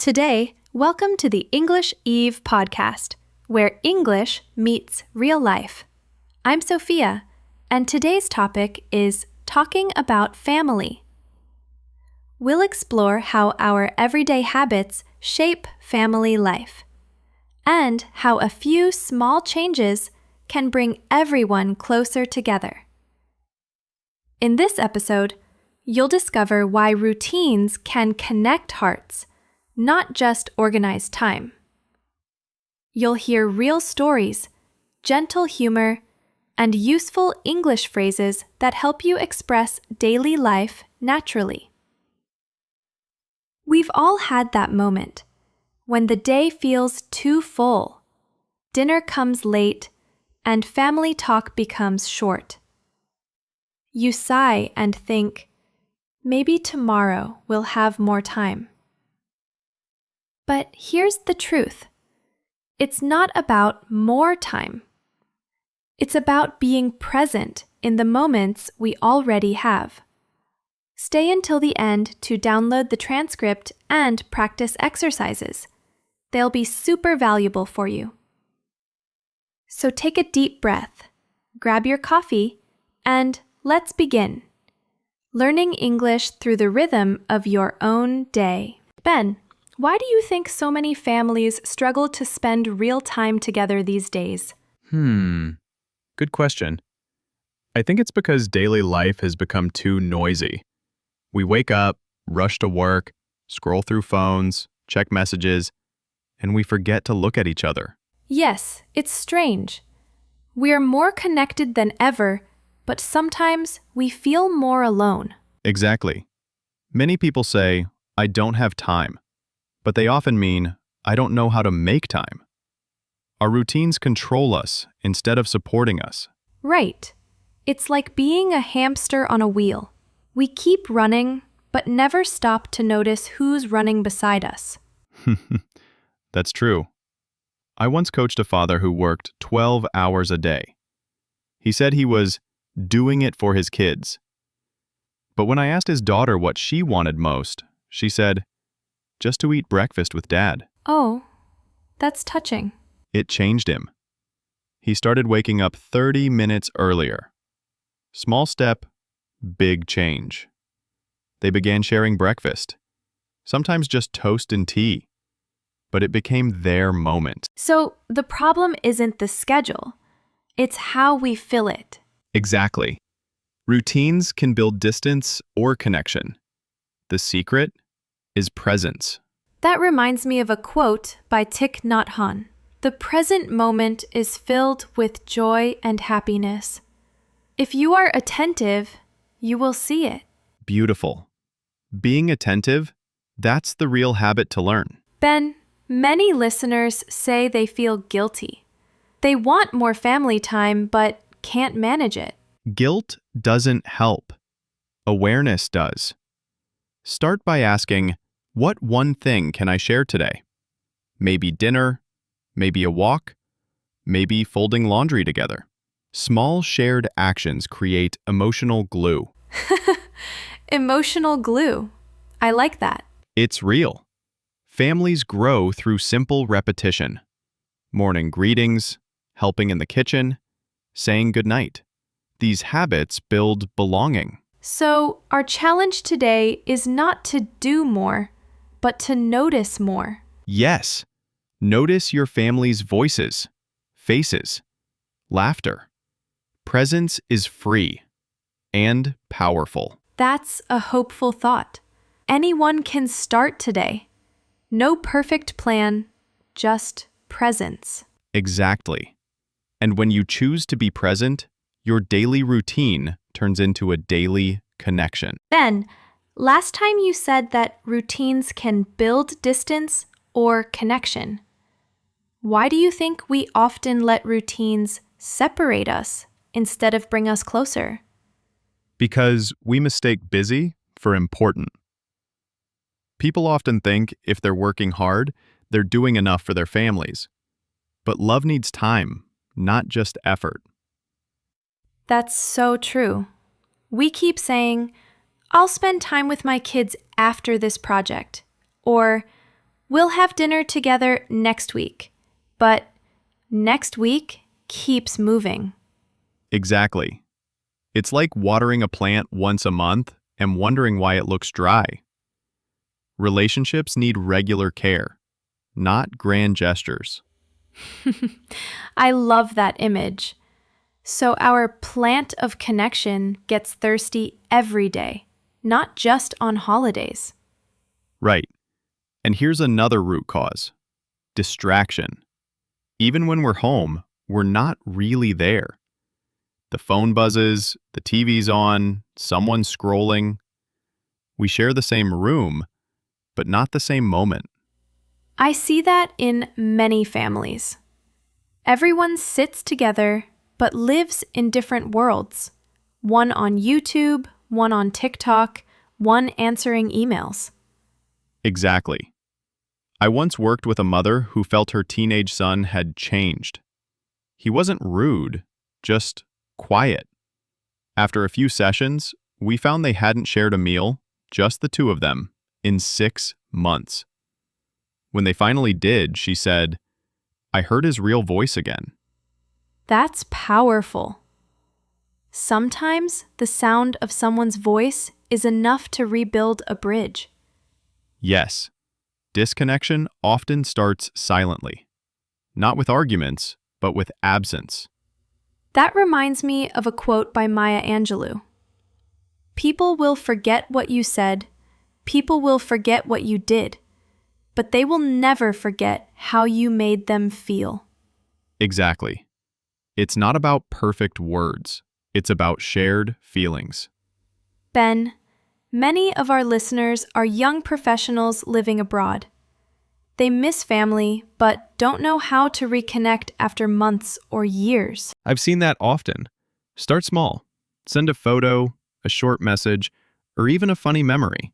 Today, welcome to the English Eve podcast, where English meets real life. I'm Sophia, and today's topic is talking about family. We'll explore how our everyday habits shape family life, and how a few small changes can bring everyone closer together. In this episode, you'll discover why routines can connect hearts, not just organize time. You'll hear real stories, gentle humor, and useful English phrases that help you express daily life naturally. We've all had that moment when the day feels too full, dinner comes late, and family talk becomes short. You sigh and think, maybe tomorrow we'll have more time. But here's the truth. It's not about more time. It's about being present in the moments we already have. Stay until the end to download the transcript and practice exercises. They'll be super valuable for you. So take a deep breath, grab your coffee, and let's begin. Learning English through the rhythm of your own day. Ben, why do you think so many families struggle to spend real time together these days? Good question. I think it's because daily life has become too noisy. We wake up, rush to work, scroll through phones, check messages, and we forget to look at each other. Yes, it's strange. We are more connected than ever, but sometimes we feel more alone. Exactly. Many people say, "I don't have time," but they often mean, "I don't know how to make time." Our routines control us instead of supporting us. Right. It's like being a hamster on a wheel. We keep running, but never stop to notice who's running beside us. That's true. I once coached a father who worked 12 hours a day. He said he was doing it for his kids. But when I asked his daughter what she wanted most, she said, just to eat breakfast with Dad. Oh, that's touching. It changed him. He started waking up 30 minutes earlier. Small step, big change. They began sharing breakfast, sometimes just toast and tea, but it became their moment. So the problem isn't the schedule, it's how we fill it. Exactly. Routines can build distance or connection. The secret is presence. That reminds me of a quote by Thich Nhat Hanh. The present moment is filled with joy and happiness. If you are attentive, you will see it. Beautiful. Being attentive, that's the real habit to learn. Ben, many listeners say they feel guilty. They want more family time, but can't manage it. Guilt doesn't help. Awareness does. Start by asking, what one thing can I share today? Maybe dinner, maybe a walk, maybe folding laundry together. Small shared actions create emotional glue. Emotional glue. I like that. It's real. Families grow through simple repetition. Morning greetings, helping in the kitchen, saying goodnight. These habits build belonging. So, our challenge today is not to do more, but to notice more. Yes. Notice your family's voices, faces, laughter. Presence is free and powerful. That's a hopeful thought. Anyone can start today. No perfect plan, just presence. Exactly. And when you choose to be present, your daily routine turns into a daily connection. Ben, last time you said that routines can build distance or connection. Why do you think we often let routines separate us instead of bring us closer? Because we mistake busy for important. People often think if they're working hard, they're doing enough for their families. But love needs time, not just effort. That's so true. We keep saying, I'll spend time with my kids after this project, or We'll have dinner together next week. But next week keeps moving. Exactly. It's like watering a plant once a month and wondering why it looks dry. Relationships need regular care, not grand gestures. I love that image. So our plant of connection gets thirsty every day, not just on holidays. Right. And here's another root cause: distraction. Even when we're home, we're not really there. The phone buzzes, the TV's on, someone's scrolling. We share the same room, but not the same moment. I see that in many families. Everyone sits together but lives in different worlds. One on YouTube, one on TikTok, one answering emails. Exactly. I once worked with a mother who felt her teenage son had changed. He wasn't rude, just quiet. After a few sessions, we found they hadn't shared a meal, just the two of them, in 6 months. When they finally did, she said, "I heard his real voice again." That's powerful. Sometimes the sound of someone's voice is enough to rebuild a bridge. Yes, disconnection often starts silently. Not with arguments, but with absence. That reminds me of a quote by Maya Angelou. People will forget what you said, people will forget what you did, but they will never forget how you made them feel. Exactly. It's not about perfect words. It's about shared feelings. Ben, many of our listeners are young professionals living abroad. They miss family, but don't know how to reconnect after months or years. I've seen that often. Start small. Send a photo, a short message, or even a funny memory.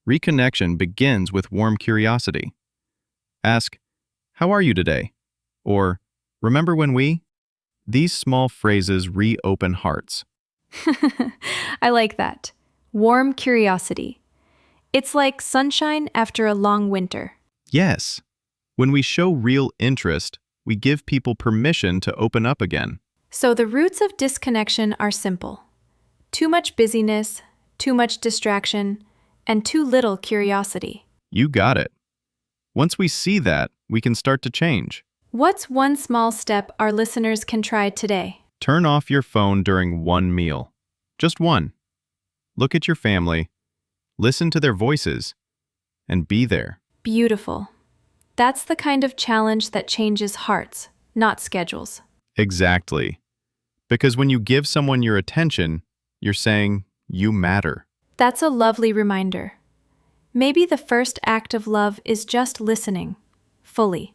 Reconnection begins with warm curiosity. Ask, "How are you today?" Or, "Remember when we?" These small phrases reopen hearts. I like that. Warm curiosity. It's like sunshine after a long winter. Yes. When we show real interest, we give people permission to open up again. So the roots of disconnection are simple. Too much busyness, too much distraction, and too little curiosity. You got it. Once we see that, we can start to change. What's one small step our listeners can try today? Turn off your phone during one meal. Just one. Look at your family, listen to their voices, and be there. Beautiful. That's the kind of challenge that changes hearts, not schedules. Exactly. Because when you give someone your attention, you're saying, "You matter." That's a lovely reminder. Maybe the first act of love is just listening, fully.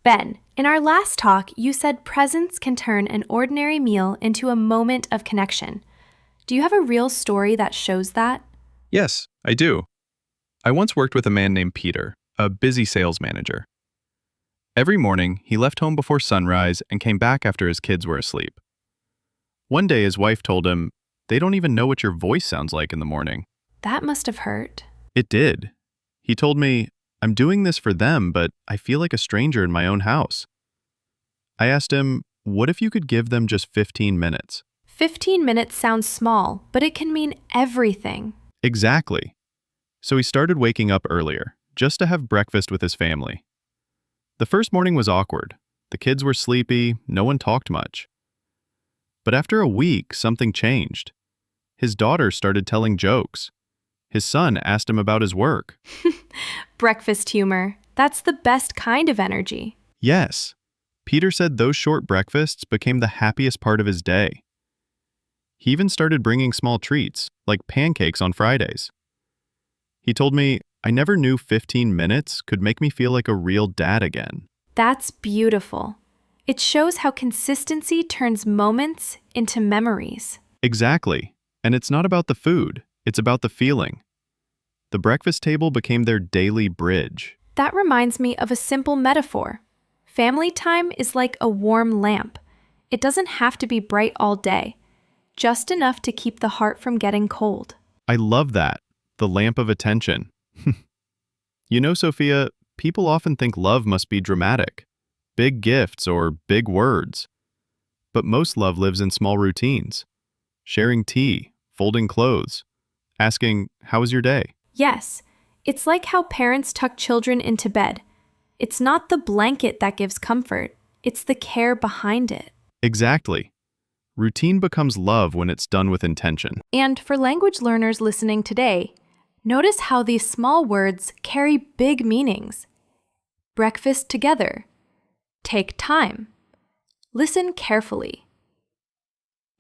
Ben, in our last talk, you said presence can turn an ordinary meal into a moment of connection. Do you have a real story that shows that? Yes, I do. I once worked with a man named Peter, a busy sales manager. Every morning, he left home before sunrise and came back after his kids were asleep. One day, his wife told him, "They don't even know what your voice sounds like in the morning." That must have hurt. It did. He told me, "I'm doing this for them, but I feel like a stranger in my own house." I asked him, "What if you could give them just 15 minutes?" 15 minutes sounds small, but it can mean everything. Exactly. So he started waking up earlier, just to have breakfast with his family. The first morning was awkward. The kids were sleepy, no one talked much. But after a week, something changed. His daughter started telling jokes. His son asked him about his work. Breakfast humor. That's the best kind of energy. Yes. Peter said those short breakfasts became the happiest part of his day. He even started bringing small treats, like pancakes on Fridays. He told me, "I never knew 15 minutes could make me feel like a real dad again." That's beautiful. It shows how consistency turns moments into memories. Exactly. And it's not about the food, it's about the feeling. The breakfast table became their daily bridge. That reminds me of a simple metaphor. Family time is like a warm lamp. It doesn't have to be bright all day, just enough to keep the heart from getting cold. I love that. The lamp of attention. You know, Sophia, people often think love must be dramatic, big gifts or big words. But most love lives in small routines. Sharing tea, folding clothes, asking, "How was your day?" Yes, it's like how parents tuck children into bed. It's not the blanket that gives comfort, it's the care behind it. Exactly. Routine becomes love when it's done with intention. And for language learners listening today, notice how these small words carry big meanings. Breakfast together. Take time. Listen carefully.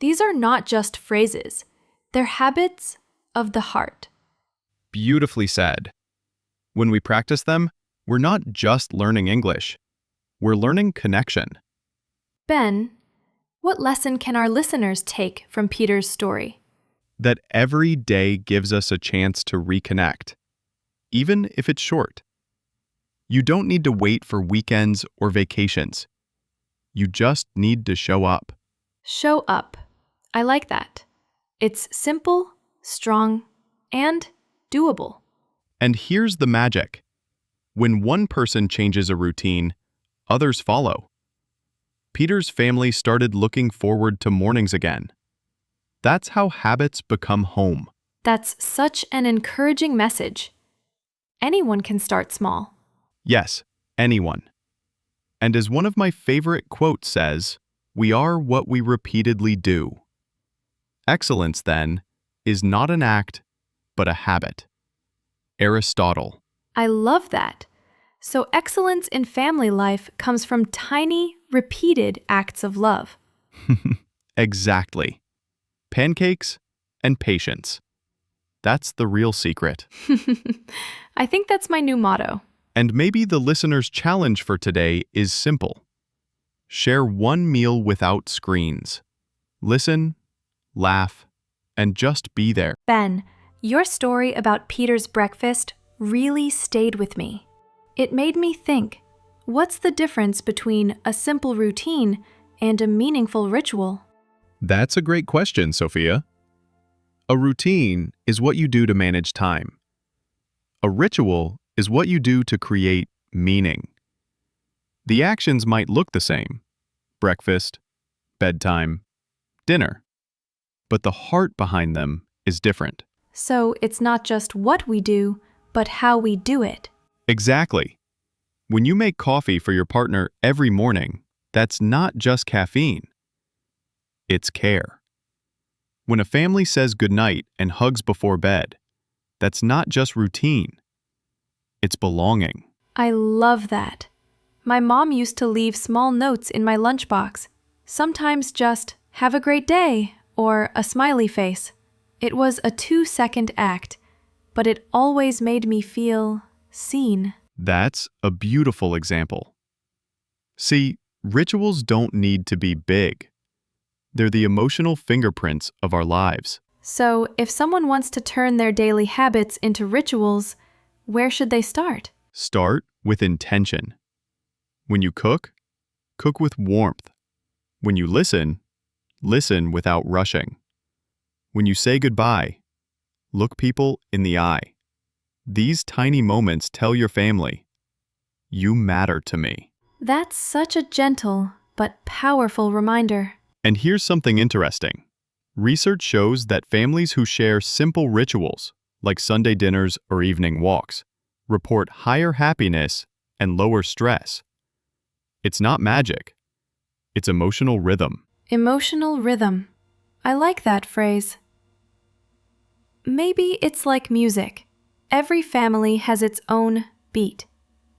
These are not just phrases, they're habits of the heart. Beautifully said. When we practice them, we're not just learning English. We're learning connection. Ben, what lesson can our listeners take from Peter's story? That every day gives us a chance to reconnect, even if it's short. You don't need to wait for weekends or vacations. You just need to show up. Show up. I like that. It's simple, strong, and doable. And here's the magic. When one person changes a routine, others follow. Peter's family started looking forward to mornings again. That's how habits become home. That's such an encouraging message. Anyone can start small. Yes, anyone. And as one of my favorite quotes says, we are what we repeatedly do. Excellence, then, is not an act, but a habit. Aristotle. I love that. So excellence in family life comes from tiny, repeated acts of love. Exactly. Pancakes and patience. That's the real secret. I think that's my new motto. And maybe the listener's challenge for today is simple. Share one meal without screens. Listen, laugh, and just be there. Ben, your story about Peter's breakfast really stayed with me. It made me think, what's the difference between a simple routine and a meaningful ritual? That's a great question, Sophia. A routine is what you do to manage time. A ritual is what you do to create meaning. The actions might look the same: breakfast, bedtime, dinner. But the heart behind them is different. So it's not just what we do, but how we do it. Exactly. When you make coffee for your partner every morning, that's not just caffeine. It's care. When a family says goodnight and hugs before bed, that's not just routine. It's belonging. I love that. My mom used to leave small notes in my lunchbox, sometimes just, "Have a great day," or a smiley face. It was a 2-second act, but it always made me feel seen. That's a beautiful example. See, rituals don't need to be big. They're the emotional fingerprints of our lives. So, if someone wants to turn their daily habits into rituals, where should they start? Start with intention. When you cook, cook with warmth. When you listen, listen without rushing. When you say goodbye, look people in the eye. These tiny moments tell your family, you matter to me. That's such a gentle but powerful reminder. And here's something interesting. Research shows that families who share simple rituals, like Sunday dinners or evening walks, report higher happiness and lower stress. It's not magic. It's emotional rhythm. Emotional rhythm. I like that phrase. Maybe it's like music. Every family has its own beat,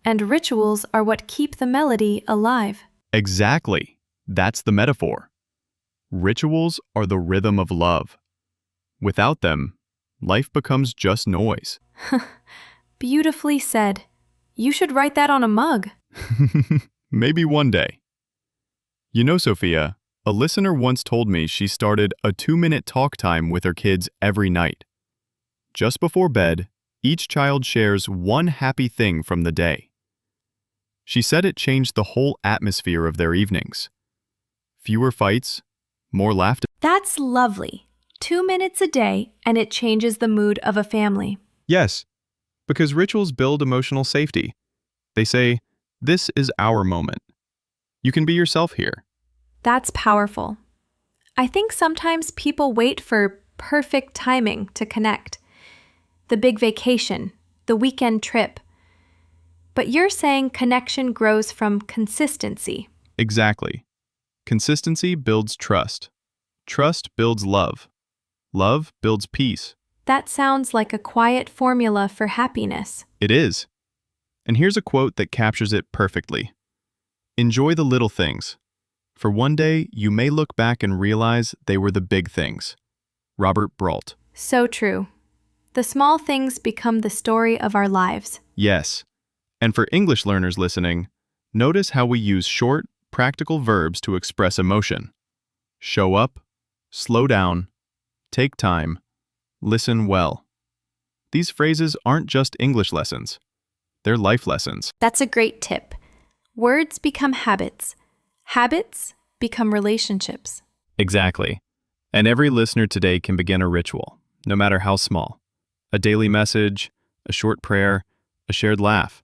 and rituals are what keep the melody alive. Exactly. That's the metaphor. Rituals are the rhythm of love. Without them, life becomes just noise. Beautifully said. You should write that on a mug. Maybe one day. You know, Sophia, a listener once told me she started a 2-minute talk time with her kids every night. Just before bed, each child shares one happy thing from the day. She said it changed the whole atmosphere of their evenings. Fewer fights, more laughter. That's lovely. 2 minutes a day, and it changes the mood of a family. Yes, because rituals build emotional safety. They say, "This is our moment. You can be yourself here." That's powerful. I think sometimes people wait for perfect timing to connect. The big vacation, the weekend trip. But you're saying connection grows from consistency. Exactly. Consistency builds trust. Trust builds love. Love builds peace. That sounds like a quiet formula for happiness. It is. And here's a quote that captures it perfectly. Enjoy the little things. For one day, you may look back and realize they were the big things. Robert Brault. So true. The small things become the story of our lives. Yes. And for English learners listening, notice how we use short, practical verbs to express emotion. Show up, slow down, take time, listen well. These phrases aren't just English lessons. They're life lessons. That's a great tip. Words become habits. Habits become relationships. Exactly. And every listener today can begin a ritual, no matter how small. A daily message, a short prayer, a shared laugh.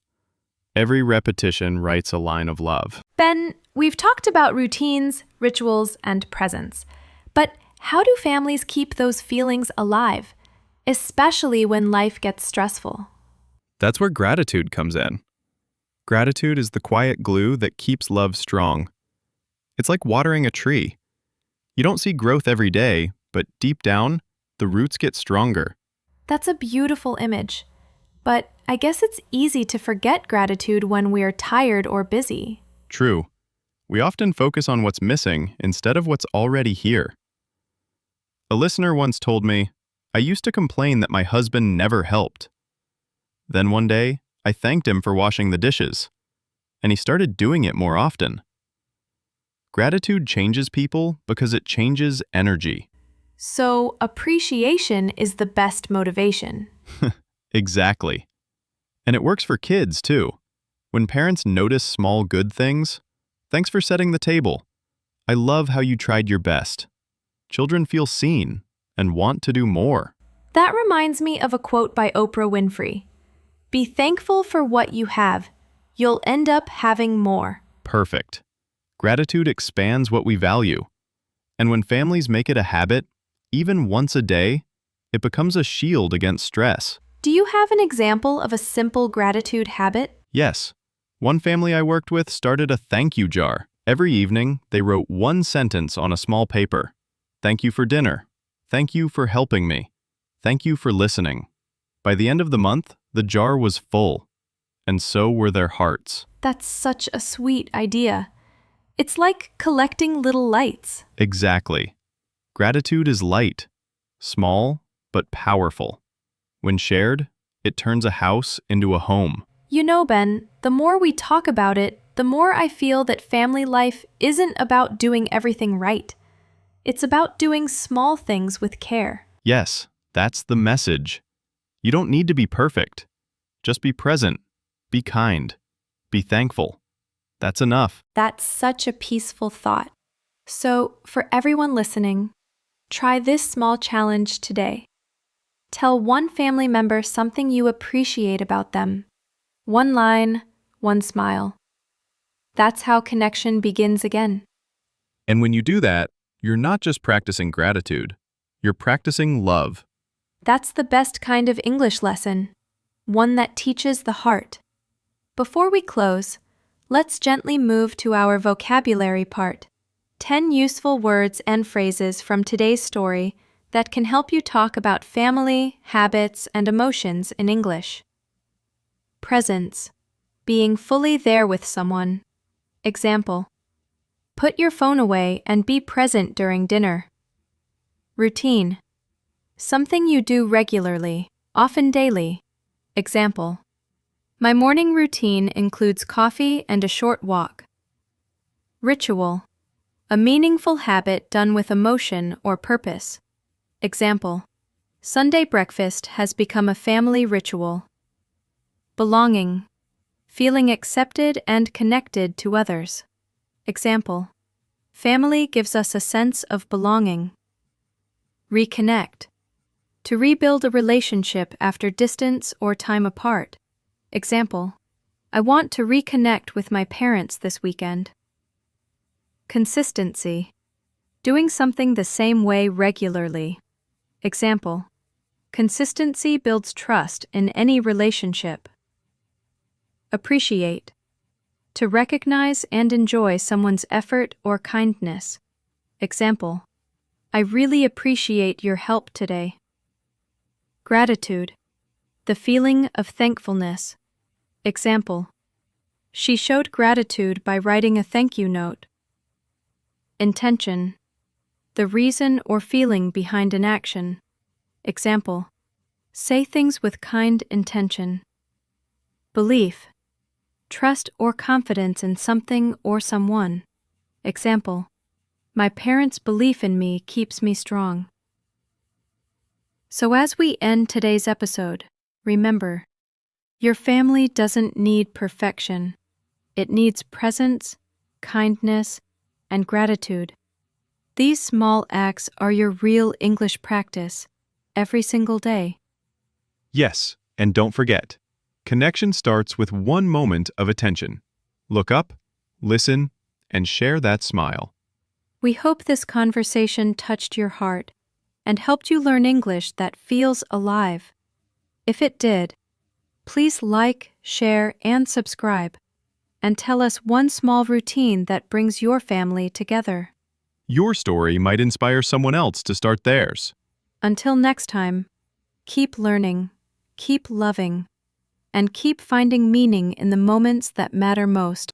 Every repetition writes a line of love. Ben, we've talked about routines, rituals, and presents. But how do families keep those feelings alive, especially when life gets stressful? That's where gratitude comes in. Gratitude is the quiet glue that keeps love strong. It's like watering a tree. You don't see growth every day, but deep down, the roots get stronger. That's a beautiful image. But I guess it's easy to forget gratitude when we're tired or busy. True. We often focus on what's missing instead of what's already here. A listener once told me, "I used to complain that my husband never helped. Then one day, I thanked him for washing the dishes, and he started doing it more often." Gratitude changes people because it changes energy. So appreciation is the best motivation. Exactly. And it works for kids, too. When parents notice small good things, "Thanks for setting the table. I love how you tried your best." Children feel seen and want to do more. That reminds me of a quote by Oprah Winfrey. Be thankful for what you have. You'll end up having more. Perfect. Gratitude expands what we value. And when families make it a habit, even once a day, it becomes a shield against stress. Do you have an example of a simple gratitude habit? Yes. One family I worked with started a thank you jar. Every evening, they wrote one sentence on a small paper. "Thank you for dinner. Thank you for helping me. Thank you for listening." By the end of the month, the jar was full, and so were their hearts. That's such a sweet idea. It's like collecting little lights. Exactly. Gratitude is light, small, but powerful. When shared, it turns a house into a home. You know, Ben, the more we talk about it, the more I feel that family life isn't about doing everything right. It's about doing small things with care. Yes, that's the message. You don't need to be perfect. Just be present, be kind, be thankful. That's enough. That's such a peaceful thought. So, for everyone listening, try this small challenge today. Tell one family member something you appreciate about them. One line, one smile. That's how connection begins again. And when you do that, you're not just practicing gratitude, you're practicing love. That's the best kind of English lesson, one that teaches the heart. Before we close, let's gently move to our vocabulary part. 10 useful words and phrases from today's story that can help you talk about family, habits, and emotions in English. Presence. Being fully there with someone. Example. Put your phone away and be present during dinner. Routine. Something you do regularly, often daily. Example. My morning routine includes coffee and a short walk. Ritual. A meaningful habit done with emotion or purpose. Example. Sunday breakfast has become a family ritual. Belonging. Feeling accepted and connected to others. Example. Family gives us a sense of belonging. Reconnect. To rebuild a relationship after distance or time apart. Example. I want to reconnect with my parents this weekend. Consistency. Doing something the same way regularly. Example. Consistency builds trust in any relationship. Appreciate. To recognize and enjoy someone's effort or kindness. Example. I really appreciate your help today. Gratitude. The feeling of thankfulness. Example. She showed gratitude by writing a thank you note. Intention. The reason or feeling behind an action. Example. Say things with kind intention. Belief. Trust or confidence in something or someone. Example. My parents' belief in me keeps me strong. So as we end today's episode, remember, your family doesn't need perfection. It needs presence, kindness, and gratitude. These small acts are your real English practice, every single day. Yes, and don't forget, connection starts with one moment of attention. Look up, listen, and share that smile. We hope this conversation touched your heart and helped you learn English that feels alive. If it did, please like, share, and subscribe, and tell us one small routine that brings your family together. Your story might inspire someone else to start theirs. Until next time, keep learning, keep loving, and keep finding meaning in the moments that matter most.